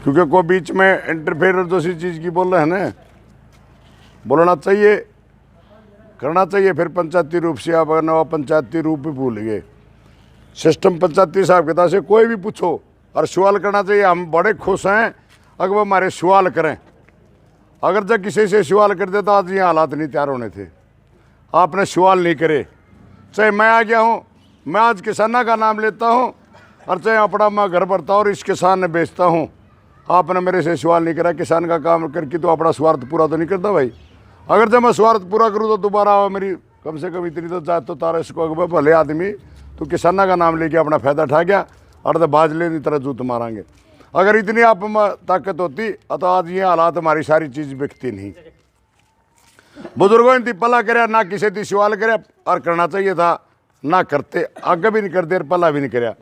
क्योंकि कोई बीच में इंटरफेयर जैसी चीज़ की बोल रहे हैं ना, बोलना चाहिए, करना चाहिए। फिर पंचायती रूप से आप नवा पंचायती रूप भी भूल गए, सिस्टम पंचायती साहब के तरह से कोई भी पूछो और सवाल करना चाहिए। हम बड़े खुश हैं अगर वो हमारे सवाल करें। अगर जब किसी से सवाल करते तो आज ये हालात नहीं तैयार होने थे। आपने सवाल नहीं करे, चाहे मैं आ गया हूँ, मैं आज किसाना का नाम लेता हूँ और चाहे अपना मैं घर भरता हूँ और इस किसान ने बेचता हूँ, आपने मेरे से सवाल नहीं करा। किसान का काम करके तो अपना स्वार्थ पूरा तो नहीं करता भाई। अगर जब मैं स्वार्थ पूरा करूँ तो दोबारा मेरी कम से कम इतनी तो जात तो तारा इसको अगर भले आदमी तो किसाना का नाम लेके अपना फ़ायदा उठा गया और तो बाज लेने तरह जूत मारेंगे। अगर इतनी आप में ताकत होती तो आज ये हालात हमारी सारी चीज़ बिकती नहीं। बुजुर्गों ने पला कराया ना, किसी थी सवाल कराया और करना चाहिए था ना, करते आगे भी नहीं करते पला भी नहीं कराया।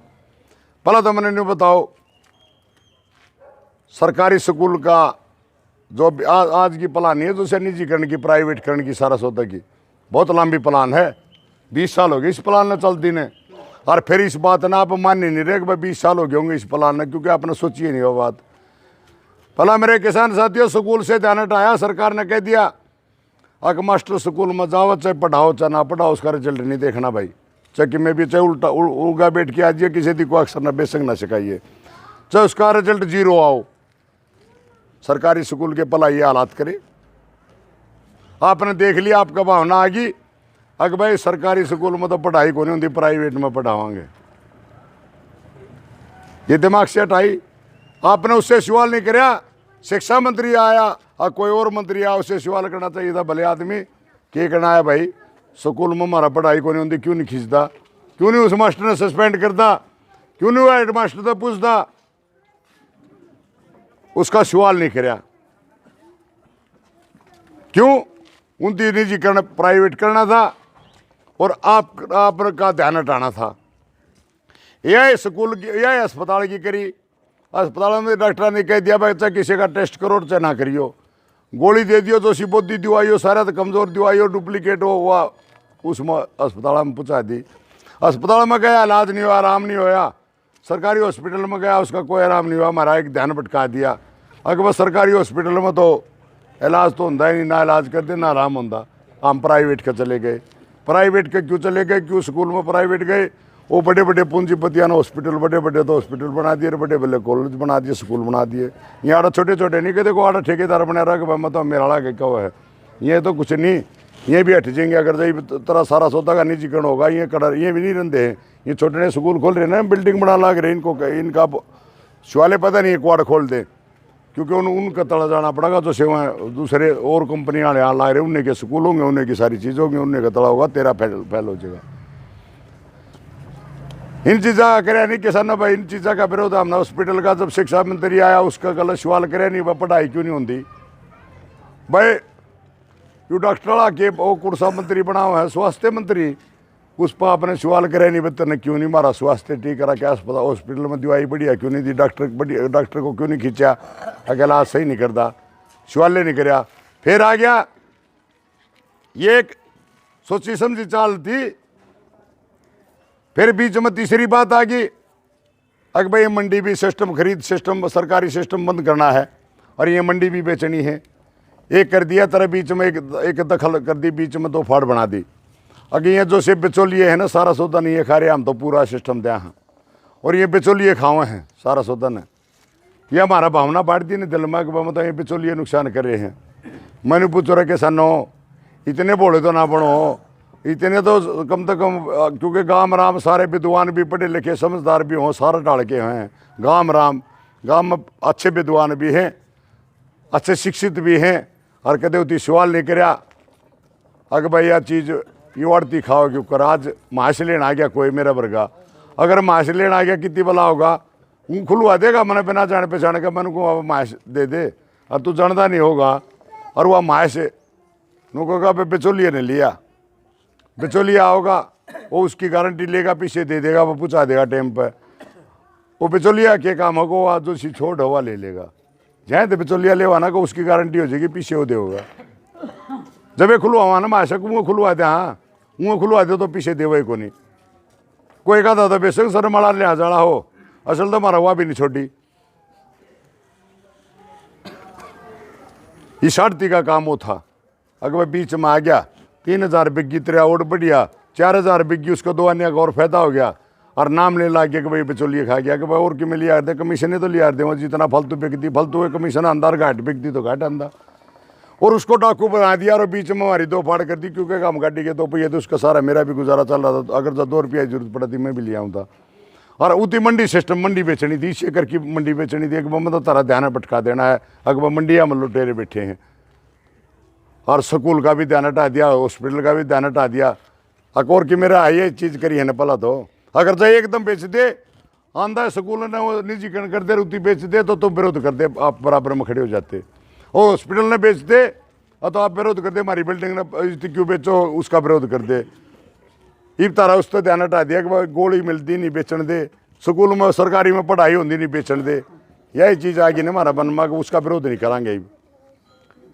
पला तो मैंने नहीं बताओ सरकारी स्कूल का जो आज की प्लान है जो निजीकरण की, प्राइवेटकरण की, सारा सौदा की बहुत लंबी प्लान है। 20 साल हो गए इस प्लान ने चलती ने, और फिर इस बात ना आप मान ही नहीं रहे कि भाई 20 साल हो गए होंगे इस प्लान ने, क्योंकि आपने सोची ही नहीं वो बात। भला मेरे किसान साथियों, स्कूल से ध्यान हटाया, सरकार ने कह दिया अगर मास्टर स्कूल में जाओ, चाहे पढ़ाओ चाहे ना पढ़ाओ, उसका रिजल्ट नहीं देखना भाई। चाहे कि मैं भी चाहे उल्टा उलगा बैठ के आजिए, किसी दी को अक्सर न बेसंग ना सिखाइए, चाहे उसका रिजल्ट 0 आओ। सरकारी स्कूल के पलाई हालात करे। आपने देख लिया, आपका भावना आ गई अगर भाई सरकारी स्कूल में तो पढ़ाई को नहीं होती, प्राइवेट में पढ़ावांगे। ये दिमाग से हटाई। आपने उससे सवाल नहीं कराया। शिक्षा मंत्री आया और कोई और मंत्री आया, उससे सवाल करना चाहिए था भले आदमी क्या करना है भाई, स्कूल में हमारा पढ़ाई को नहीं होती, क्यों नहीं खींचता, क्यों नहीं उस मास्टर ने सस्पेंड करता, क्यों नहीं वो हेड मास्टर से पूछता, उसका सवाल नहीं कराया। क्यों? उनकी निजीकरण प्राइवेट करना था और आपका ध्यान हटाना था। यह स्कूल की, यह अस्पताल की करी। अस्पताल में डॉक्टर ने कह दिया भाई चाहे किसी का टेस्ट करो चाहे ना करियो, गोली दे दियो तो सिबोधी दवाई हो, सारा तो कमज़ोर दवाई हो, डुप्लीकेट हो, वह उसमें अस्पताल में पहुँचा दी। अस्पताल में गया, इलाज नहीं हुआ, आराम नहीं होया। सरकारी हॉस्पिटल में गया, उसका कोई आराम नहीं हुआ, हमारा एक ध्यान भटका दिया। अगर बस सरकारी हॉस्पिटल में तो इलाज तो होता ही नहीं, ना इलाज करते ना आराम होता। हम प्राइवेट के चले गए। प्राइवेट के क्यों चले गए, क्यों स्कूल में प्राइवेट गए? वो बड़े बड़े पूंजीपतियां ने हॉस्पिटल, बड़े बड़े तो हॉस्पिटल बना दिए, बड़े बड़े कॉलेज बना दिए, स्कूल बना दिए। यहाँ छोटे छोटे नहीं कहते को आड़ा ठेकेदार बना रहा कि मतलब मेरा के क्या है, ये तो कुछ नहीं, ये भी हट जाएंगे अगर जब तरह सारा सौदा का निजीकरण होगा। ये कड़र ये भी नहीं रहते हैं, ये छोटे ने स्कूल खोल रहे हैं ना, बिल्डिंग बना लग रहे इनको, इनका सवाले पता नहीं एक वार्ड खोल दें, क्योंकि उनका तड़ा जाना पड़ेगा। जो सेवाएं दूसरे और कंपनियाँ यहाँ ला रहे हैं, उन्हें के स्कूल होंगे, उन्हें की सारी चीज़ होंगी, उन्हें का तड़ा होगा, तेरा फैल हो जाएगा। इन चीज़ा का करे नहीं किसान भाई, इन चीज़ा का विरोध हमने हॉस्पिटल का जब शिक्षा मंत्री आया उसका गलत सवाल करे नहीं, वह पढ़ाई क्यों नहीं होती भाई। यू डॉक्टर के वो कुर्सा मंत्री बना हुआ है, स्वास्थ्य मंत्री, उस पर आपने सवाल करे नहीं बता ने क्यों नहीं मारा स्वास्थ्य ठीक करा, क्या अस्पताल हॉस्पिटल में दवाई बढ़िया क्यों नहीं दी, डॉक्टर को क्यों नहीं खींचा, अकेला सही नहीं करता, सवाल नहीं कराया। फिर आ गया ये एक सोची समझी चाल थी। फिर बीच में तीसरी बात आ गई अगर भाई मंडी भी सिस्टम, खरीद सिस्टम, सरकारी सिस्टम बंद करना है और ये मंडी भी बेचनी है। एक कर दिया तरह बीच में एक दखल कर दी, बीच में 2 फाड़ बना दी। अगर ये जो से बिचौलिए है ना, सारा सौदा नहीं ये खा रहे, हम तो पूरा सिस्टम दिया हैं और ये बिचौलिए खावे हैं सारा सौदा ने। ये हमारा भावना बांट दी नहीं दिल में कि मतलब ये बिचौलिए नुकसान कर रहे हैं। मैंने पूछो रहे किसानो इतने बोले तो ना बनो, इतने तो कम से कम, क्योंकि गांव राम सारे विद्वान भी पढ़े लिखे समझदार भी हों, सारे डाल के हैं गांव राम, गांव में अच्छे विद्वान भी हैं, अच्छे शिक्षित भी हैं, और कदे उतनी सवाल नहीं कराया अगर भाई यह चीज़ ये आड़ती खाओ क्यों कर। आज माश लेना आ गया कोई मेरा वर्गा, अगर माश लेना आ गया कितनी भला होगा, वो खुलवा देगा मैंने बिना जाने पहचाने का, मन को माश दे दे और तू जानता नहीं होगा, और वह माश नुकोगा बिचौलिए ने लिया, बिचौलिया होगा वो उसकी गारंटी लेगा, पीछे दे देगा, वो पहुँचा देगा टाइम पर। वो बिचौलिया के काम होगा, वो आज जो सी छोड़ हवा ले लेगा, जहाँ तो बिचौलिया लेवाना को उसकी गारंटी हो जाएगी, पीछे वो देगा। जब ये खुलवा ना माशा को मुँह खुलवा दे, हाँ मुँह खुलवा दे तो पीछे दे वही को नहीं। कोई कहता था बेशक सर माड़ा लिहाजा हो, असल तो हमारा हुआ भी नहीं छोटी। इस आड़ती का काम वो था। अगर वह बीच में आ गया 3000 बिग्गी तेरा और बढ़िया 4000 बिग्गी उसको 2 अन्य का और फायदा हो गया और नाम ले ला के कि भाई बिचौलिए खा गया कि भाई और कि में लिया दे कमीशन तो लिया दे वो जितना फालतू बिकती फालतू है कमीशन अंदर घाट बिकती तो घाट अंदर और उसको डाकू बना दिया और बीच में हमारी 2 फाड़ कर दी क्योंकि हम गाड़ी के 2 पहिए तो उसका सारा मेरा भी गुजारा चल रहा था। अगर 2 रुपया की जरूरत पड़ती मैं भी लिया हूँ था। और उतनी मंडी सिस्टम मंडी बेचनी थी शेखर की मंडी बेचनी थी। अकबर मतलब तारा ध्यान भटका देना है। अकबर मंडिया में लुटेरे बैठे हैं और स्कूल का भी ध्यान हटा दिया हॉस्पिटल का भी ध्यान हटा दिया। अकोर की मेरा ये चीज़ करी है ना पला तो अगर चाहे एकदम बेच दे आंदा स्कूल ने वो निजीकरण कर दे उतनी बेच दे तो तुम विरोध कर दे आप बराबर में खड़े हो जाते। और हॉस्पिटल ने बेच दे तो आप विरोध कर दे हमारी बिल्डिंग ने क्यों बेचो उसका विरोध कर दे। इब तारा उस पर ध्यान हटा दिया कि भाई गोली मिलती नहीं बेचन दे स्कूल में सरकारी में पढ़ाई होती नहीं बेचन दे। यही चीज़ आगे ना हमारा बनवा उसका विरोध नहीं करांगे।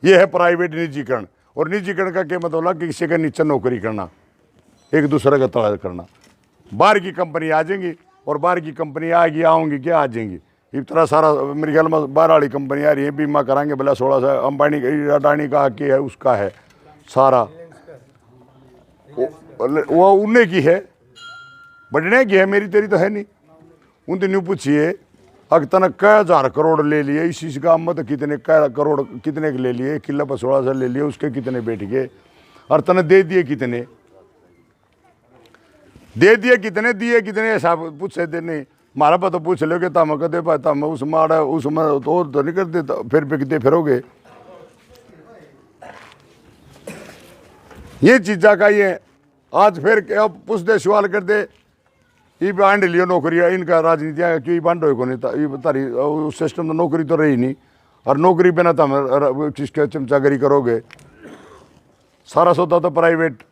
ये है प्राइवेट निजीकरण। और निजीकरण का क्या मतलब कि किसी के नीचे नौकरी करना एक दूसरे का तलाश करना। बाहर की कंपनी आ जाएंगी और बाहर की कंपनी आएगी आऊँगी क्या आ जाएंगी। इस तरह सारा मेरे ख्याल में बाहर वाली कंपनी आ रही है बीमा कराएंगे भला 16 अंबानी अडानी का के है उसका है सारा वो उन्हें की है बढ़ने की है मेरी तेरी तो है नहीं। उनसे न्यू पूछिए अगर तने कै 1000 करोड़ ले लिए इसी काम में तो कितने कै करोड़ कितने के ले लिए किला पर 16 ले लिए उसके कितने बैठ गए और तने दे दिए कितने दिए कितने हिसाब पूछे दे नहीं हमारा पता तो पूछ लो कि तम कदे तम उस माड़ा उसमें तो नहीं करते फिर बिकते फिरोगे। ये चीज़ा का ये आज फिर अब पूछ दे सवाल कर दे ये बांट लियो नौकरियाँ इनका राजनीतियाँ क्यों बांट हो नहीं था ये तारी उस सिस्टम तो नौकरी तो रही नहीं और नौकरी बिना तो हम किसके चमचागरी करोगे। सारा सौदा तो प्राइवेट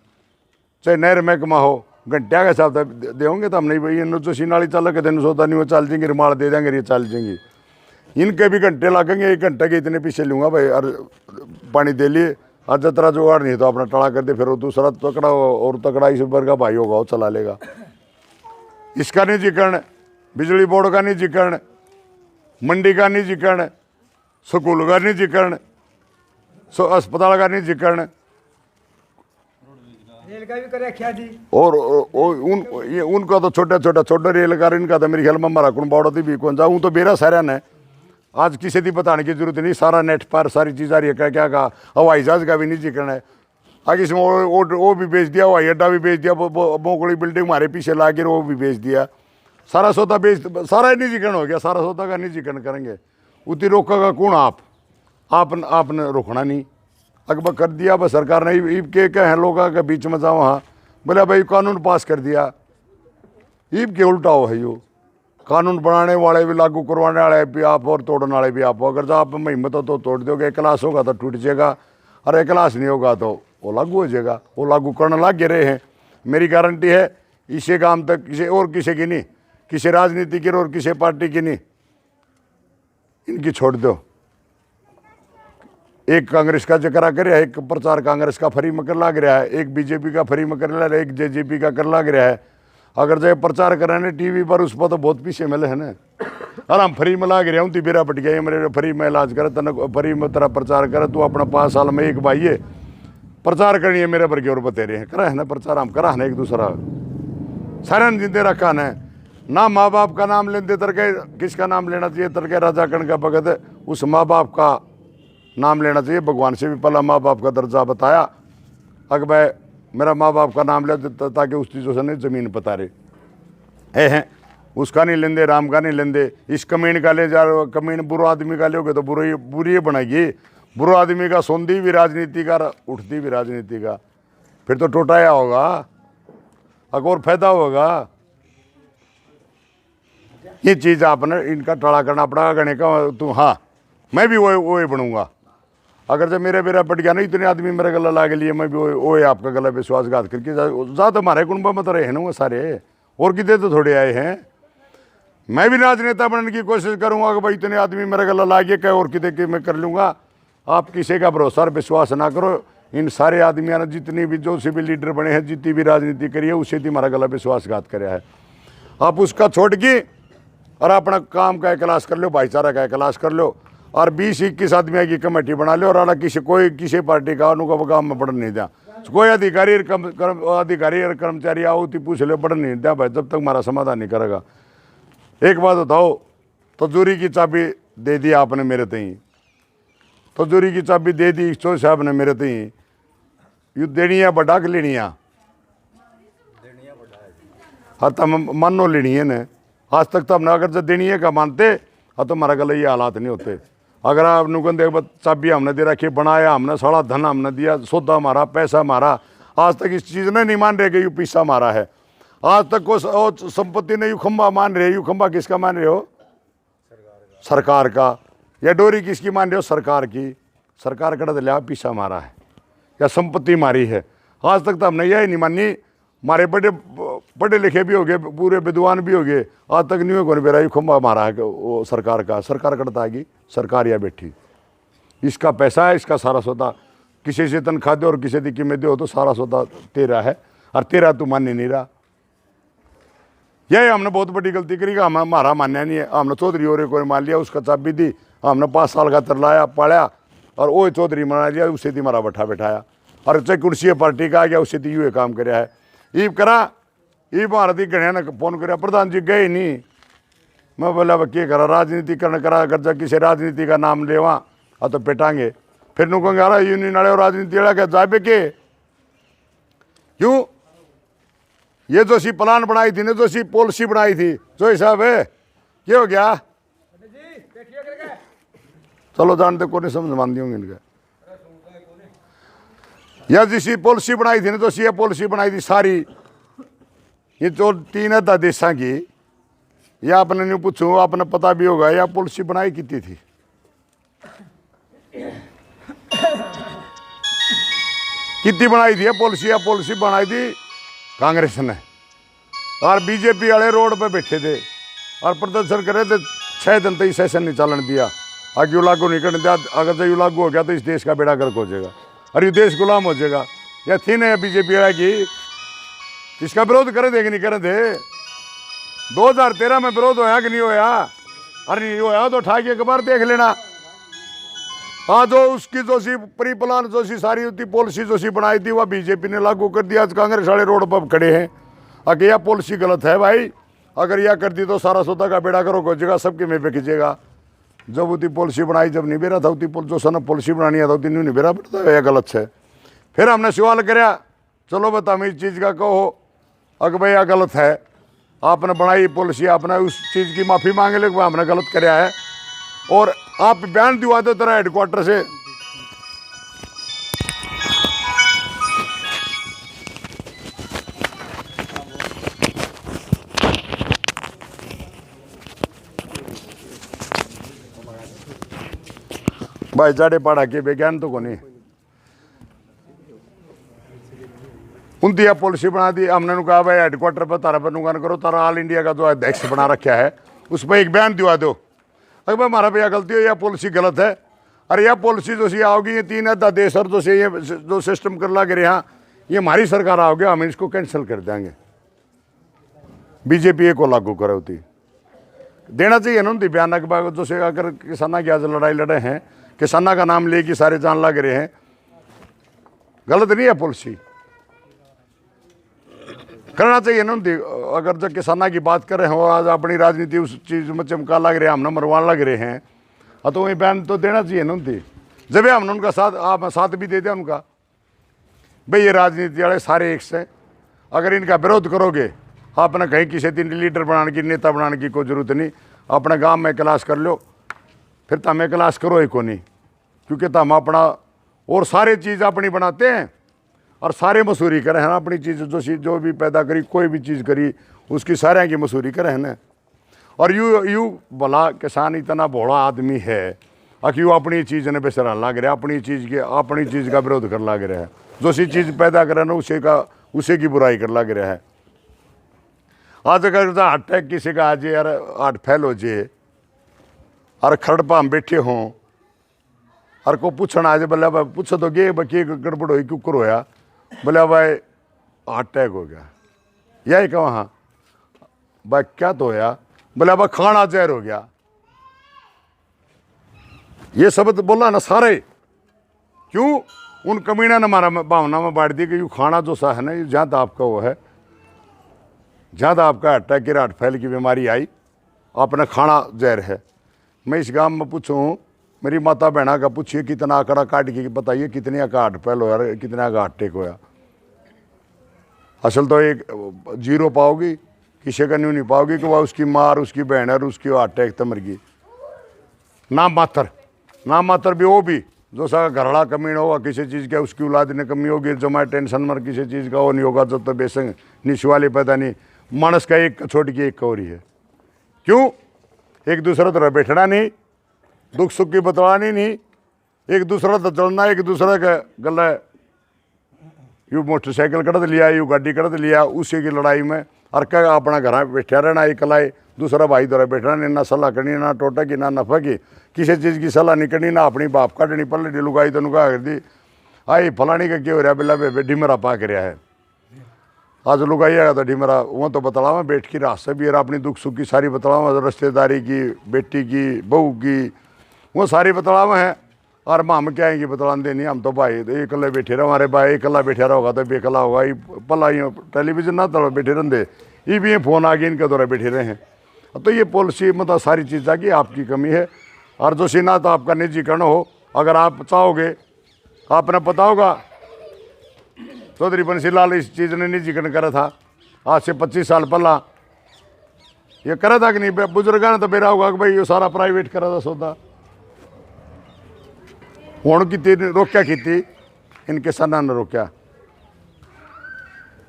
चाहे नहर महकमा हो घंटिया के हिसाब से देंगे तो हम नहीं भाई इन चोशी नाली चल के दिन सौदा नहीं वो चल जाएंगे रुमाल दे देंगे ये चल जाएंगी। इनके भी घंटे लगेंगे 1 घंटे के इतने पीछे लूँगा भाई और पानी दे लिए आज जतरा जुगाड़ नहीं तो अपना टड़ा कर दे फिर वो दूसरा तकड़ा और तकड़ा इस ऊपर का भाई होगा वो चला लेगा। इसका निजीकरण बिजली बोर्ड का निजीकरण मंडी का निजीकरण स्कूल का निजीकरण अस्पताल का निजीकरण रेल का भी करे क्या जी और उनका तो छोटा रेल का इनका तो मेरे ख्याल में हमारा कौन बाड़ा थी भी कौन जाऊँ तो बेरा सारा ने आज किसी की बताने की जरूरत नहीं सारा नेट पर सारी चीज़ आ रही है क्या का हवाई जहाज का भी निजीकरण है। आगे इसमें वो भी बेच दिया हवाई अड्डा भी बेच दिया मोकड़ी बिल्डिंग हमारे पीछे ला के वो भी बेच दिया सारा सौदा बेच सारा निजीकरण हो गया। सारा सौदा का निजीकरण करेंगे उतनी रोकेगा कौन आपने रोकना नहीं। अकबर कर दिया बस सरकार ने ईब के हैं लोगों के बीच में जाओ हाँ बोले भाई कानून पास कर दिया ईब के उल्टा हो है यो कानून बनाने वाले भी लागू करवाने वाले भी आप और तोड़ने वाले भी आप। अगर आप में हिम्मत हो तो तोड़ दोगे क्लास होगा तो टूट जाएगा और क्लास नहीं होगा तो वो लागू हो जाएगा। वो लागू करने लग रहे हैं मेरी गारंटी है। इसे काम तक किसी और किसी की नहीं किसी राजनीति की और किसी पार्टी की नहीं इनकी छोड़ दो। एक कांग्रेस का जिक्र कर रहा है एक प्रचार कांग्रेस का फ्री में कर लग रहा है एक बीजेपी का फ्री में कर रहा है एक जेजेपी का कर लग रहा है। अगर जो प्रचार कर रहे हैं टीवी पर उस पर तो बहुत पीछे मिले है ना और हम फ्री में लाग रहे हूँ बेरा पट गया मेरे फ्री में इलाज करे तन फ्री में तेरा प्रचार करे तू अपना 5 साल में एक भाई है प्रचार करनी है मेरे पर की और बते रहे हैं करा है ना प्रचार हम करा है ना एक दूसरा सारे जिंदे रखा है ना माँ बाप का नाम लेते तरके किसका नाम लेना चाहिए तरके राजा कण का भगत उस माँ बाप का नाम लेना चाहिए। भगवान से भी पहला माँ बाप का दर्जा बताया अगर भाई मेरा माँ बाप का नाम ले ताकि उस चीज़ों से नहीं ज़मीन पता रहे हैं उसका नहीं लेंदे राम का नहीं लेंदे इस कमीन का ले जा कमीन बुरा आदमी का लोगे तो बुरी बनाएगी। बुरा आदमी का सोंदी भी राजनीति का उठती भी राजनीति का फिर तो टोटाया होगा अगर और फायदा होगा। ये चीज़ आपने इनका टड़ा करना पड़ा गणे का तू हाँ मैं भी वो बनूंगा। अगर जब मेरा बेरा पट गया ना इतने आदमी मेरे गला ला के लिए मैं भी वो आपका गला विश्वासघात करके ज़्यादा हमारे कुंभ में तो रहे ना वो सारे और कितने तो थोड़े आए हैं। मैं भी राजनेता बनने की कोशिश करूंगा कि भाई इतने आदमी मेरे गला ला के कहे और कितने मैं कर लूँगा। आप किसी का भरोसा और विश्वास ना करो। इन सारे आदमियों ने जितनी भी जो से भी लीडर बने हैं जितनी भी राजनीति करी है उससे भी हमारा गला विश्वासघात कराया है। आप उसका छोड़ के और अपना काम का क्लास कर लो भाईचारा का क्लास कर लो और 20-21 आदमी की कमेटी बना ले और अलग किसी पार्टी का उनको काम में बढ़ने नहीं दिया। कोई अधिकारी और कर्मचारी आओ तो पूछ ले, बढ़ने नहीं दिया भाई जब तक हमारा समाधान नहीं करेगा। एक बात बताओ, तजूरी की चाबी दे दी आपने मेरे तई, तजूरी की चाबी दे दी चौधरी साहब ने मेरे तई, यू देनी है बढ़ा के लेनी है? हाँ तम मानो लेनी है ने, आज तक तो हमने अगर जब देनी है का मानते तो हमारा गला ये हालात नहीं होते। अगर आप नुकन देख चाबी हमने दे रखी, बनाया हमने, सारा धन हमने दिया, सौदा हमारा, पैसा हमारा, आज तक इस चीज़ ने नहीं मान रहे कि यू पैसा हमारा है। आज तक को संपत्ति ने यू खंबा मान रहे, यू खंबा किसका मान रहे हो? सरकार का। या डोरी किसकी मान रहे हो? सरकार की। सरकार का तो लिया पैसा हमारा है या संपत्ति हमारी है। आज तक तो हमने यही नहीं मानी। हमारे बड़े पढ़े लिखे भी हो गए, पूरे विद्वान भी हो गए, आज तक नहीं कौन बेरा यू खंबा हमारा है वो सरकार का। सरकार करता है कि सरकार या बैठी, इसका पैसा है, इसका सारा सौदा, किसी से तनख्वाह दो और किसी की कीमत दो तो सारा सौदा तेरा है और तेरा तू मान नहीं रहा। यही हमने बहुत बड़ी गलती करी, हम हमारा मानना नहीं है। हमने चौधरी और को मान लिया, उसका चाबी दी, हमने 5 साल का तरलाया पाया और वो चौधरी मना लिया, उससे थी हमारा बैठाया और चाहे कुर्सी पार्टी का आ गया, उससे थी यू काम कराया है। ईब करा ईब भारती गणिया ने फोन कराया, प्रधान जी गए नहीं। मैं बोला अब क्या करा, राजनीतिकरण करा, अगर जब किसी राजनीति का नाम लेवा तो पेटांगे। फिर नु कहूँगा यार यूनियन वाले और राजनीति वाला क्या जाए के क्यों? ये जो सी प्लान बनाई थी ना, जो सी पॉलिसी बनाई थी, जो हिसाब है क्या हो गया? चलो जानते को नहीं समझ मान दी होंगे इनका। या जिसी पॉलिसी बनाई थी ना, जो सी पॉलिसी बनाई थी सारी, ये जो 3 देशा की, या आपने नहीं पूछूं, आपने पता भी होगा, या पॉलिसी बनाई कितनी थी? कितनी बनाई थी पॉलिसी? या पॉलिसी बनाई थी कांग्रेस ने और बीजेपी वाले रोड पे बैठे थे और प्रदर्शन करे थे। 6 दिन तक सेशन नहीं चलन दिया, आगे यू लागू नहीं करने दिया। अगर जो यू लागू हो गया तो इस देश का बेड़ा गर्क हो जाएगा और ये देश गुलाम हो जाएगा। या थी ना बीजेपी वाला की, इसका विरोध करे थे कि नहीं करे थे? 2013 में विरोध होया कि नहीं होया? अरे नहीं होया तो उठा के एक बार देख लेना। हाँ, जो उसकी जो सी प्री प्लान जो सी सारी होती पॉलिसी जो सी बनाई थी वह बीजेपी ने लागू कर दिया। आज कांग्रेस वाले रोड पर खड़े हैं। अगर यह पॉलिसी गलत है भाई, अगर यह कर दी तो सारा सौदा का बेड़ा करो खोजेगा, सबके में पे खींचेगा। जब उतनी पॉलिसी बनाई, जब नहीं बेरा था उतनी जो सन पॉलिसी बनानी था उतनी नहीं बेरा पड़ता, यह गलत है। फिर हमने सवाल कराया, चलो बता मैं इस चीज़ का कहो अगर भाई यह गलत है, आपने बनाई पॉलिसी, आपने उस चीज़ की माफ़ी मांगे लेकिन हमने गलत कराया है और आप बयान दिवा दो तेरा हेडक्वार्टर से। भाई जाड़े पढ़ा के विज्ञान तो को नहीं उनती पॉलिसी बना दी। हमने कहा भाई हेडक्वार्टर पर तारा पर नुकान करो, तारा ऑल इंडिया का जो अध्यक्ष बना रखा है उस पर एक बयान दिवा दो, अगर भाई हमारा भैया गलती हो, यह पॉलिसी गलत है। अरे यह पॉलिसी जो सी आओगी, ये 3 देश और जो से ये जो सिस्टम कर ला के यहाँ ये हमारी सरकार आओगे, हम इसको कैंसिल कर देंगे। बीजेपी को लागू करे होती देना चाहिए ना उनकी बयान के बाद। जो से अगर किसाना की आज लड़ाई लड़े हैं, किसाना का नाम लेके सारे जान लग रहे हैं, गलत नहीं है पॉलिसी, करना चाहिए ना उनकी। अगर जब किसाना की बात कर रहे हो, आज अपनी राजनीति उस चीज़ में चमका लग रहे हैं, हमने मरवान लग रहे हैं, तो वही बयान तो देना चाहिए ना उनकी। जब हमने उनका साथ, आप साथ भी दे दिया उनका, भाई ये राजनीति वाले सारे एक से, अगर इनका विरोध करोगे आपने कहीं किसी दिन लीडर बनाने की, नेता बनाने की कोई जरूरत नहीं। अपने गांव में क्लास कर लो, फिर तो हमें क्लास करो ही को नहीं, क्योंकि तो हम अपना और सारे चीज़ अपनी बनाते हैं और सारे मसूरी करें हैं अपनी चीज़। जो भी पैदा करी, कोई भी चीज़ करी, उसकी सारे की मसूरी करें हैं ना। और यू भला किसान इतना भोला आदमी है कि यू अपनी चीज़ ने बेसरा लग रहा है, अपनी चीज़ का विरोध कर लग रहा है। जो सी चीज़ पैदा करे ना उसे की बुराई कर लग रहा है। आज अगर हार्ट अटैक किसी का आ जाए, यार हार्ट फेल हो जाए और खड़पा हम बैठे हों और को पूछना आ जाए, बोले भाई पूछो तो गे बकी गड़बड़ हुई क्यों होया, बोले भाई हार्ट अटैक हो गया। यही कहा हाँ भाई क्या तो होया, बोले भाई खाना जहर हो गया। ये शब्द बोला ना सारे, क्यों? उन कमीना ने हमारा भावना में बांट दी कि यू खाना जो सा है ना, ज़्यादा आपका वो है, ज़्यादा आपका अटैक की राट फैल की बीमारी आई, आपने खाना जहर है। मैं इस गांव में पूछूं, मेरी माता बहना का पूछिए कितना आंकड़ा काट के बताइए कितने का हार्ट फैल होया, कितने का हार्ट अटैक होया। असल तो एक जीरो पाओगी, किसी का नहीं पाओगी कि वह उसकी माँ और उसकी बहन और उसकी हार्ट अटैक तो मर गई। नाम मात्र भी वो भी जो सा घरड़ा कमी होगा किसी चीज़ का, उसकी औलाद ने कमी होगी, जमा टेंशन मर किसी चीज़ का वो नहीं होगा, जब तो बेसंग निशवाली पैदा नहीं, मानस का एक छोड़ के एक कौरी है। क्यों? एक दूसरा तो बैठना नहीं, दुख सुख की बतलानी नहीं, एक दूसरा तो चलना, एक दूसरे का गला यू मोटरसाइकिल कड़त लिया, यू गाड़ी कड़त लिया, उसी की लड़ाई में और क्या अपना घर बैठा रहना, एक कलाई दूसरा भाई दौरा बैठना नहीं, ना सलाह करनी, ना टोटा की ना नफा की, किसी चीज़ की सलाह नहीं करनी, ना अपनी बाप काटनी, पल्ले लुगाई तो नुका कर दी, आई फलानी का क्या हो रहा बिल्ला बे ढिमरा पा कर रहा है। आज लुगाई आएगा तो ढिमरा वो तो बतलावा बैठ की रात से भी अपनी दुख सुख की सारी बतलावा, रिश्तेदारी की, बेटी की, बहू की, वो सारी बतलावा है। और हम क्या है कि बतला देनी, हम तो भाई एक कल्ले बैठे रहो, हमारे भाई एक कल्ला बैठा रहोगा तो बेकला होगा, ये पला टेलीविजन ना तो बैठे रहते, ये भी फ़ोन आ गए इनके द्वारा बैठे रहे हैं। तो ये पॉलिसी मतलब सारी चीज़ की आपकी कमी है। और जो सीना तो आपका निजीकरण हो, अगर आप चाहोगे, आपने पता होगा चौधरी बंसी लाल इस चीज़ ने निजीकरण करा था आज से 25 साल पहला, ये करा था कि नहीं? बुजुर्गों ने तो बेरा होगा कि भाई ये सारा प्राइवेट करा था सौदा, हूँ की रोक्या की इन किसानों ने रोक्या,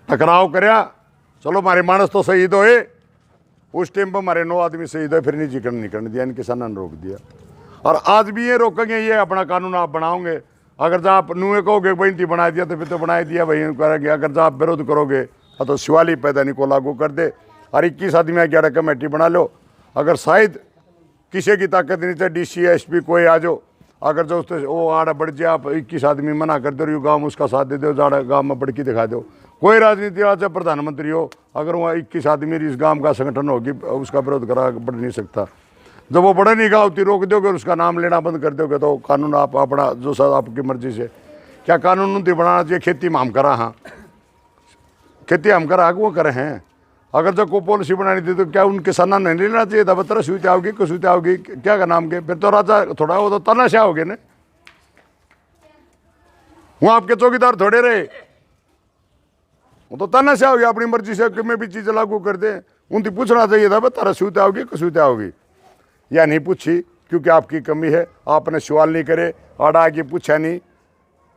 टकराव करया, चलो हमारे मानस तो शहीद होए, उस टाइम पर हमारे 9 आदमी शहीद हुए, फिर निजीकरण नहीं करने दिया, इन किसानों ने रोक दिया। और आज भी ये रोकेंगे, ये अपना कानून आप बनाओगे। अगर जब आप नुए कहोगे भाई इनती बना दिया तो फिर तो बना दिया भाई करेंगे, अगर जब आप विरोध करोगे तो शिवाली पैदा नहीं को लागू कर दे। और 21 आदमी की कमेटी बना लो, अगर शायद किसी की ताकत नहीं चाहिए DC SP कोई आ जाओ, अगर जो उससे वो आड़ा बढ़ जाए, आप 21 आदमी मना कर दो, गाँव उसका साथ दे दो, जाड़ा गाँव में बढ़ के दिखा दो। कोई राजनीति आज प्रधानमंत्री हो, अगर वहाँ 21 आदमी इस गांव का संगठन होगी, उसका विरोध करा बढ़ नहीं सकता। जब वो बढ़े नहीं गाँव रोक दोगे, उसका नाम लेना बंद कर दोगे, तो कानून आप अपना जो सर आपकी मर्जी से क्या कानून नहीं बनाना चाहिए। खेती में हम करा, हाँ खेती हम करा वो करे हैं। अगर जब कोई पॉलिसी बनानी थी तो क्या उन किसानों ने लेना चाहिए था? बता सुविधा होगी, कुछ सुविधा होगी, क्या का नाम के, फिर तो राजा थोड़ा वो तो तनाशा हो गए ना, वो आपके चौकीदार थोड़े रहे, वो तो तानाशाह हो गया, अपनी मर्जी से मैं भी चीज़ें लागू कर दे। उनकी पूछना चाहिए था तारा सुविधा होगी कुछ सुविधा होगी, या नहीं पूछी क्योंकि आपकी कमी है, आपने सवाल नहीं करे, आड़ा आके पूछा नहीं।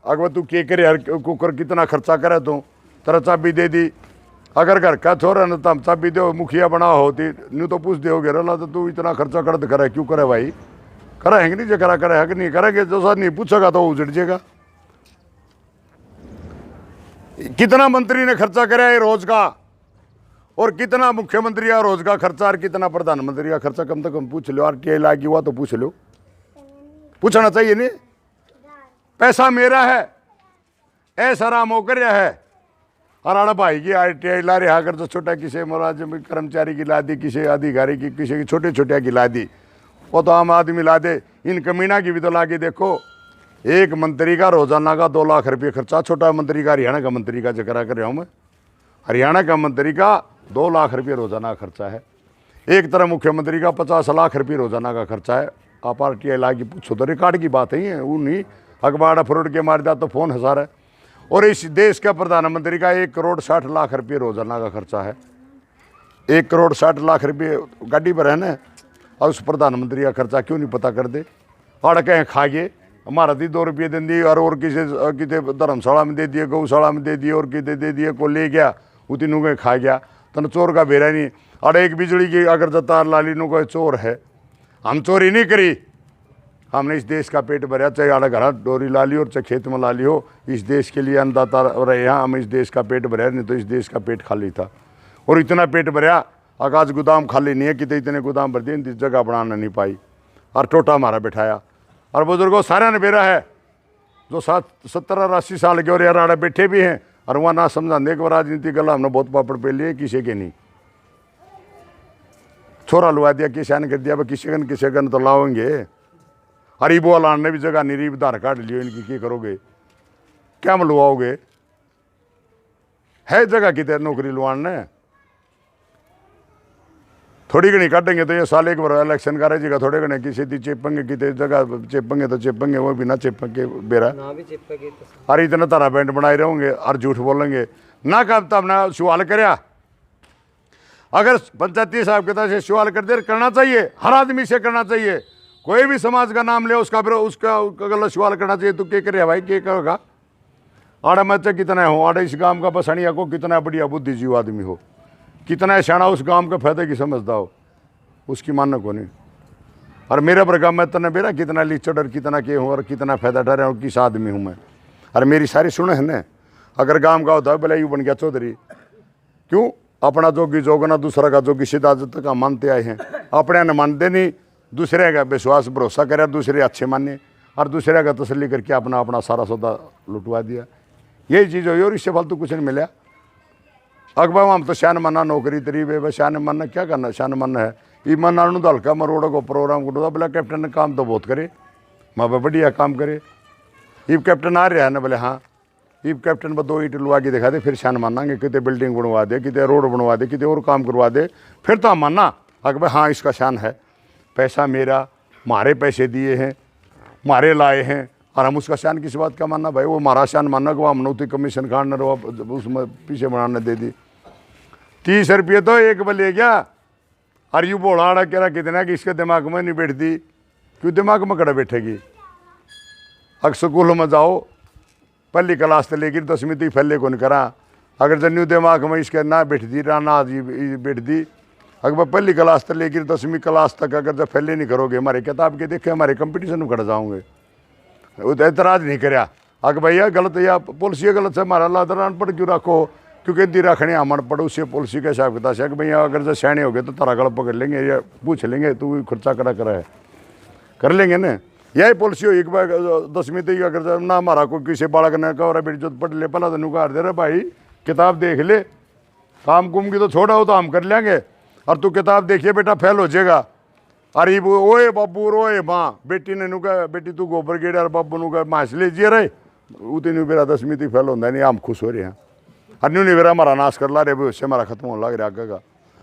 अगर तू क्या करे, हर कुकर कितना खर्चा करे, तू तेरा चाबी दे दी, अगर घर का छोरा न तो चाबी दो, मुखिया बना होती नहीं तो पूछ दोगे रला, तो तू इतना खर्चा कर करे क्यों करे भाई? करा है कि नहीं? जो करा करे है कि नहीं करेंगे, जो सा नहीं पूछेगा तो उजड़ जाएगा। कितना मंत्री ने खर्चा कराया है रोज का, और कितना मुख्यमंत्री का रोज का खर्चा, और कितना प्रधानमंत्री का खर्चा, कम से कम पूछ लो। RTI लागी हुआ तो पूछ लो, पूछना चाहिए नहीं? पैसा मेरा है, ऐसा राम होकर है। और आड़ा भाई की RTI ला रहा, अगर तो छोटा किसी मुलाजिम कर्मचारी की ला दी, किसी अधिकारी की, किसी की छोटे छोटे की ला दी, वो तो आम आदमी ला दे। इन कमीना की भी तो ला के देखो, एक मंत्री का रोजाना का 2 लाख रुपये खर्चा, छोटा मंत्री का, हरियाणा का मंत्री का जिक्र कर रहा हूँ मैं, हरियाणा का मंत्री का 2 लाख रुपये रोजाना खर्चा है। एक तरह मुख्यमंत्री का 50 लाख रुपये रोजाना का खर्चा है। आप RTI ला के पूछो तो रिकॉर्ड की बात ही है, वो नहीं अखबार फरोड के मार दिया तो फोन हजार है। और इस देश का प्रधानमंत्री का 1 करोड़ 60 लाख रुपये रोजाना का खर्चा है। 1 करोड़ 60 लाख रुपये गाड़ी पर है ना, और उस प्रधानमंत्री का खर्चा क्यों नहीं पता कर दे? अड़ कहें खा गए, हमारा दी 2 रुपये दे दिए, और किसी धर्मशाला में दे दिए, गौशाला में दे दिए, और कितने दे दिए, को ले गया उतनू के खा गया, तन चोर का बेरा नहीं। अरे एक बिजली की अगर जतार लाली नु कोई चोर है, हम चोरी नहीं करी, हमने इस देश का पेट भरा, चाहे आड़ा घर डोरी ला ली और चाहे खेत में ला ली हो, इस देश के लिए अन्नदाता रहे हैं हम, इस देश का पेट भरा, नहीं तो इस देश का पेट खाली था। और इतना पेट भरा, आकाश गोदाम खाली नहीं है कि इतने गोदाम भर दिए, इस जगह बनाना नहीं पाई, और टोटा हमारा बैठाया। और बुजुर्गों सारा ने बेरा है, जो 70-80 साल के और यार आड़े बैठे भी हैं, और वहाँ ना समझाने के राजनीति गला हमने बहुत पापड़ पे लिए, किसी के नहीं छोरा लुआ दिया, किसान कर दिया, किसी कन तो लाओगे। अरे वो लाने भी जगह नहीं रही, आधार कार्ड लियो इनकी क्या करोगे, क्या मिलवाओगे, है जगह कितने नौकरी लुवाने, थोड़ी घनी काटेंगे तो ये साल एक बार इलेक्शन का रहेगा, थोड़े घने किसी दी चेपेंगे, कितने जगह चेपेंगे तो चेपेंगे, वो भी ना चेपेंगे बेरा ना भी चिपके तो अरे इतना तारा बैंड बनाए रहेंगे और झूठ बोलेंगे ना, कब तब ना सवाल करया। अगर पंचायती साहब के तरह से सवाल कर दे, करना चाहिए, हर आदमी से करना चाहिए, कोई भी समाज का नाम ले उसका गलत सवाल करना चाहिए। तो क्या करे भाई, क्या करेगा, आड़ा मैं तो कितना हो, आड़े इस गांव का बसनिया को कितना बढ़िया बुद्धिजीवी आदमी हो, कितना शाना उस गांव के फायदे की समझदा हो, उसकी मानना को नहीं। और मेरा प्रोग्राम मैं तने बेरा कितना लीचड़ और कितना के हूँ और कितना फायदा ठहरा और किस आदमी हूँ मैं, और मेरी सारी सुने है न। अगर गांव का होता है बोले यू बन गया चौधरी, क्यों अपना जोगी जोगना दूसरा का जोगी सिद्धांत का मानते आए हैं, अपने न मानते नहीं, दूसरे का विश्वास भरोसा करे, दूसरे अच्छे माने और दूसरे का तसल्ली करके अपना अपना सारा सौदा लुटवा दिया। यही चीज़ हुई और इससे फालतू कुछ नहीं मिला। अकबर हम तो शान मना नौकरी तरी वे शान मना क्या करना, शान मना है ये मना तो हल्का मरोड़ को प्रोग्राम को बोला कैप्टन ने काम तो बहुत करे, माँ बाप बढ़िया काम करे, ईब कैप्टन आ रहा है ना, बोले हाँ ईब कैप्टन पर 2 ईंट लुआ के दिखा दे, फिर शान मानांगे, कितने बिल्डिंग बनवा दे, कितने रोड बनवा दे, कितने और काम करवा दे, फिर तो हम मानना। अकबर हाँ इसका शान है, पैसा मेरा, मारे पैसे दिए हैं, मारे लाए हैं, और हम उसका शान किस बात का मानना भाई, वो हमारा शान मानना कि वो हम नौती कमीशन खाना उसमें पीछे बनाने दे दी। 30 रुपये तो एक बार ले गया, और यूँ बोला कह रहा कितना कि इसके दिमाग में नहीं बैठती, क्यों दिमाग में कड़ा बैठेगी। अगर स्कूल में जाओ पहली क्लास से लेकर 10वीं तक फैले को नहीं करा, अगर जन्यू दिमाग में इसके ना बैठती ना बैठती, अगर पहली क्लास से लेकर 10वीं क्लास तक अगर जब फैले नहीं करोगे, हमारे किताब के देखे हमारे कंपटीशन में खड़ जाओगे। वो तो एतराज़ नहीं कराया, अगर भैया गलत या पॉलिसी गलत से हमारा अल्लाह दरान पढ़ क्यों रखो, क्योंकि दी रखने अमन पड़ो उससे पॉलिसी के हिसाब किताब से, भैया अगर जब सैने हो गए तो तारा गल पकड़ लेंगे या पूछ लेंगे तू खर्चा करा करा है, कर लेंगे ना। यही पॉलिसी हो एक बार 10वीं तक अगर जब ना हमारा कोई किसी बालक ने कहा बेटी जो पढ़ ले, पहला तो नुकार दे रहा भाई किताब देख ले, काम कुम की तो छोड़ा हो तो हम कर लेंगे, और तू किताब देखिए बेटा फेल हो जाएगा। अरे वो ओए बाबू रोए माँ, बेटी ने नुका बेटी तू गोबर गेड़ और बाबू नुका मास लीजिए रहे, उतनी मेरा 10वीं तक फेल होता नहीं, हम खुश हो रहे हैं। और न्यू नहीं मेरा हमारा नाश कर ला रहे भाई, उससे हमारा खत्म होने लग रहा आगे का,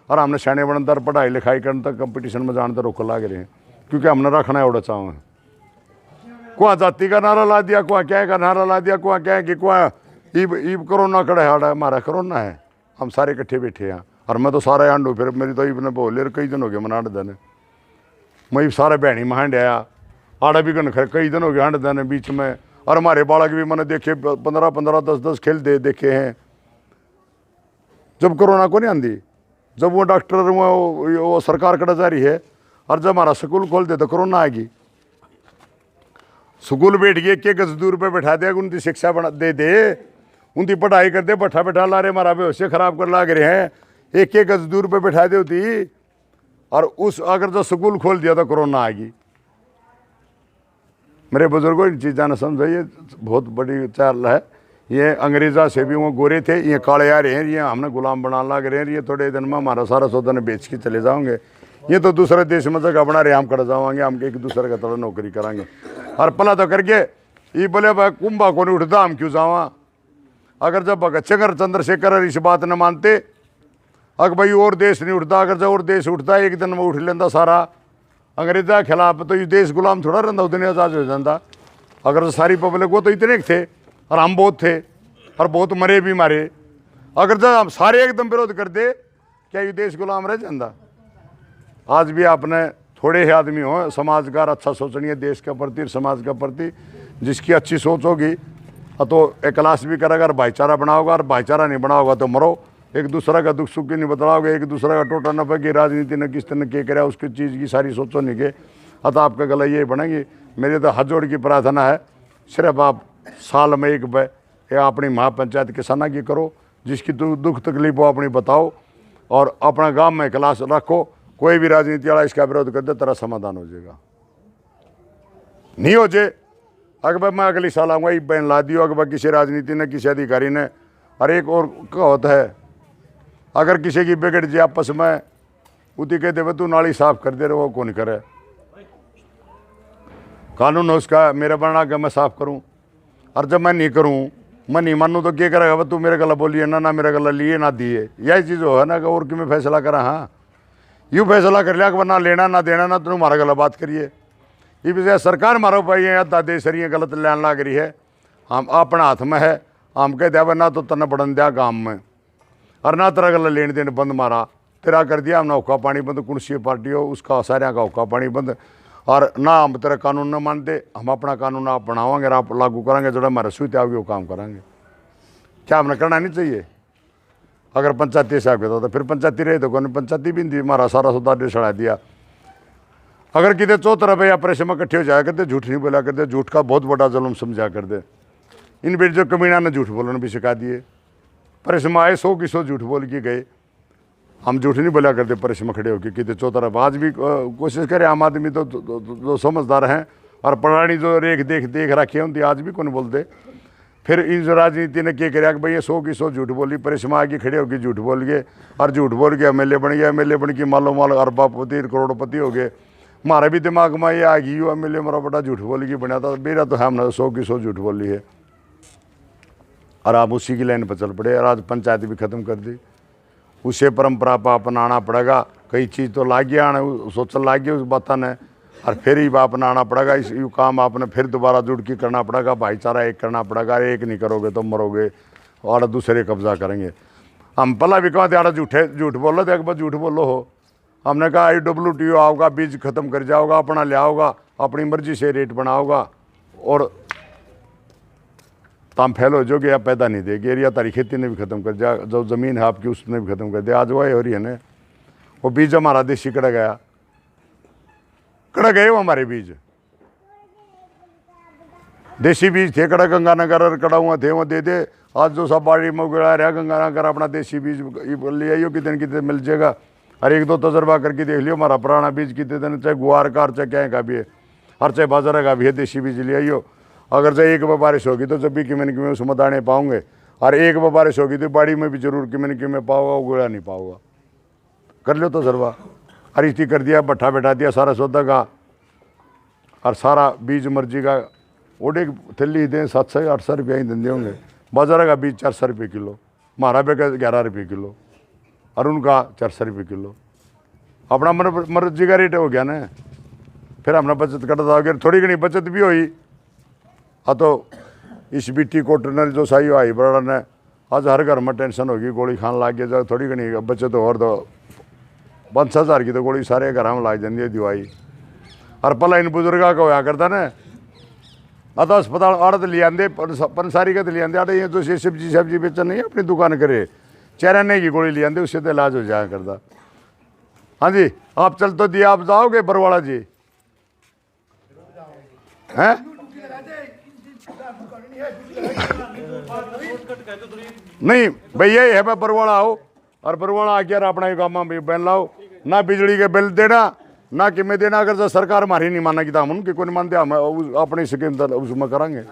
और हमने शाने बनतर पढ़ाई लिखाई करने तक कंपटीशन में जाने तक रोक लग रहे हैं, क्योंकि हमने रखना है उड़ा चाहो। कुआ जाति का नारा ला दिया, कुआ क्या का नारा ला दिया, कुआ क्या है कि कुआ ईब कोरोना कड़ा है, हमारा कोरोना है, हम सारे इकट्ठे बैठे हैं, और मैं तो सारा आंडू फिर मेरी तो ईब ने बोले कई दिन हो गए मना देने, मैं सारे बहनी में हांड आया आड़ा भी कन कई दिन हो गए हांड देने बीच में, और हमारे बालक भी मैंने देखे 15-15 10-10 खेल देखे हैं। जब कोरोना को नहीं आंदी, जब वो डॉक्टर वो सरकार कड़ा जा रही है, और जब हमारा स्कूल खोल दे तो कोरोना आएगी। स्कूल बैठ गए के गज दूर पे बैठा दिया, उनकी शिक्षा बना दे उनकी पढ़ाई कर दे, बैठा ला रहे हमारा बेहोश खराब कर ला रहे हैं, एक गज दूर पे बैठा दे होती, और उस अगर जो स्कूल खोल दिया तो कोरोना आएगी। मेरे बुजुर्गों इन चीज़ा ने समझो, ये बहुत बड़ी चाल है। ये अंग्रेजा से भी वो गोरे थे, ये काले आ रहे हैं, ये हमने गुलाम बना लग रहे हैं, ये थोड़े दिन में हमारा सारा सौदा ने बेच के चले जाओगे, ये तो दूसरे देश में जगह बना रहे, हम कर जाओगे, हम एक दूसरे का तरह नौकरी कराएंगे, और पला तो करके ये बोले भाई कुंभा को नहीं उठता हम क्यों जावा। अगर जब भगत सिंह चंद्रशेखर इस बात न मानते, अगर भाई और देश नहीं उठता, अगर जब और देश उठता एक दिन में उठ लेंदा सारा अंग्रेजा के खिलाफ, तो ये देश गुलाम थोड़ा रहता, उतने आज़ाद हो जाता। अगर सारी पब्लिक वो तो इतने थे और हम बहुत थे और बहुत मरे भी मारे, अगर जब हम सारे एकदम विरोध कर दे, क्या ये देश गुलाम रह जाता। आज भी आपने थोड़े ही आदमी हो समाज का अच्छा सोचनी है देश के प्रति समाज के प्रति, जिसकी अच्छी सोच होगी तो एक क्लास भी करेगा और भाईचारा बनाओगा, और भाईचारा नहीं बनाओगा तो मरो, एक दूसरा का दुख सुख की नहीं बताओगे, एक दूसरा का टोटा न पे कि राजनीति ने किस तरह क्या करे उसकी चीज़ की सारी सोचो नहीं के, अतः आपका गला ये बनेगी। मेरी तो हाथ जोड़ की प्रार्थना है, सिर्फ आप साल में एक बार या अपनी महापंचायत किसाना की करो, जिसकी दुख तकलीफ हो अपनी बताओ, और अपना गांव में क्लास रखो, कोई भी राजनीति वाला इसका विरोध कर दे तेरा समाधान हो जाएगा। नहीं हो जाए अकबर मैं अगली साल आऊँगा, ये बैन ला दियो अकबर किसी राजनीति ने किसी अधिकारी ने। और एक और कहावत है, अगर किसी की बिगड़ जाए आपस में उती कहते हुए तू नाली साफ कर दे रहे, वो कौन करे। कानून है उसका, मेरा बना के मैं साफ करूं। और जब मैं नहीं करूं, मैं नहीं मानूं तो क्या करेगा? तू मेरे गला बोलिए ना मेरे गला लिए ना दिए, यही चीज़ हो है ना कि और कि मैं फैसला करा। हाँ, यूँ फैसला कर लिया कि ना लेना ना देना ना तुम हमारा गला बात करिए। ये भी सरकार मारो भाई अदा दे सरिया गलत लैन लाग रही है। हम अपना हाथ में है, हम कह दिया ना तो तन बढ़न दिया गाँव में, और ना तेरा गला लेन देन बंद मारा, तेरा कर दिया हमने औखा पानी बंद, कौन सी पार्टी हो उसका सारे का औखा पानी बंद। और ना हम तेरा कानून न मानते, हम अपना कानून आप बनावांगे और आप लागू करांगे, जो हमारा सूत आओगे वो काम करांगे। क्या हमने करना नहीं चाहिए? अगर पंचायती हिसाब कहता तो फिर पंचायती रहे तो कौन पंचायती भी नहीं, हमारा सारा सुधार चढ़ा दिया। अगर कितने चौथरा या प्रेस में इकट्ठे हो जाया करते, झूठ नहीं बोला करते, झूठ का बहुत बड़ा जुल्म समझा करते। इन बेट जो कमीना ने झूठ बोलने भी सिखा दिए, प्रेस में आए 100 की 100 झूठ बोल के गए। हम झूठ नहीं बोला करते प्रेस में खड़े होकर कितने चौथरा। आज भी कोशिश करें, आम आदमी तो जो समझदार हैं और पुरानी जो देख रखी है उनकी आज भी कौन बोलते। फिर इन जो राजनीति ने क्या कराया कि भाई ये 100 की 100 झूठ बोली, प्रेस में आके खड़े होकर झूठ बोल गए, और झूठ बोल के एमएलए बन गया, एमएलए बन के मालो माल अरबापति करोड़पति हो गए। हमारे भी दिमाग में ये आ गई एमएलए मेरा बड़ा झूठ बोल के बना था, मेरा तो हमने 100 की 100 झूठ बोली है। और आप उसी की लाइन पर चल पड़े, और आज पंचायत भी खत्म कर दी। उसे परंपरा पर अपनाना पड़ेगा, कई चीज़ तो लाग गया आने सोचने लाग गया उस बात ने, और फिर ही अपनाना पड़ेगा। इस यू काम आपने फिर दोबारा जुड़ के करना पड़ेगा, भाईचारा एक करना पड़ेगा। एक नहीं करोगे तो मरोगे और दूसरे कब्जा करेंगे। हम पहला भी कहते यार झूठ बोलो तो एक बार झूठ बोलो हो। हमने कहा IWTO आओगा, बीज खत्म कर जाओगा, अपना ले आओगा, अपनी मर्जी से रेट बनाओगा, और ताम फैलो जो कि आप पैदा नहीं देगी। एरिया तारी खेती ने भी खत्म कर दिया, जो ज़मीन है आपकी उसने भी खत्म कर दिया। आज वही हो रही है ना, वो बीज हमारा देसी कड़ा गया, कड़ा गए वो हमारे बीज देसी बीज थे, कड़ा गंगानगर और कड़ा हुआ थे वो दे दे। आज जो सब बाड़ी में उगड़ा रहा गंगानगर अपना देसी बीज ले आइयो, कितने कितने मिल जाएगा। और एक दो तजर्बा करके देख लियो, हमारा पुराना बीज कितने दिन, चाहे गुआर का चाहे क्या का भी है, और चाहे बाजार का भी है, देसी बीज ले आइयो। अगर चाहे एक बार बारिश होगी तो जब भी किमें उसमें दाने पाओगे, और एक बार बारिश होगी तो बाड़ी में भी जरूर किमें पाओगा, उगड़ा नहीं पाओगा। कर लो तजर्बा। और इसी कर दिया, भट्ठा बैठा दिया सारा सौदा का, और सारा बीज मर्जी का। ओडे थैली दें 700-800 रुपया ही धंधे होंगे, बाजार का बीज 400 रुपये किलो, हमारा बेका 11 रुपये किलो, और उनका 400 रुपये किलो। अपना मर्जी का रेट हो गया ना। फिर हमने बचत करता अगर थोड़ी घनी बचत भी हुई। हाँ तो इस बीटी कोटनर जो सही आई बड़ा ने, आज हर घर में टेंशन होगी, गोली खान लग गया। जब थोड़ी घनी बचत हो और तो 5,000 की तो गोली सारे घर में लाई जाती है दवाई। और पहला इन बुजुर्गा का होया करता ना, तो अस्पताल आड़त ले आते, पंसारी का ले आते, आड़े ये तो सब्जी बेचन नहीं अपनी दुकान करे, चेहराने की गोली ले आते, उससे तो इलाज हो जाया करता। हाँ जी, आप चल तो दिया, आप जाओगे बरवाड़ा जी? हैं नहीं भाई, यही है, मैं बरवाड़ा आओ और बरवाड़ा आके अपना काम बन लाओ। ना बिजली के बिल देना ना कि मैं देना। अगर जो सरकार हमारी नहीं माना कि हम उनकी कोई नहीं मानते, हम अपनी स्कीम उसमें करेंगे।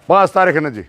5 तारीख ने जी।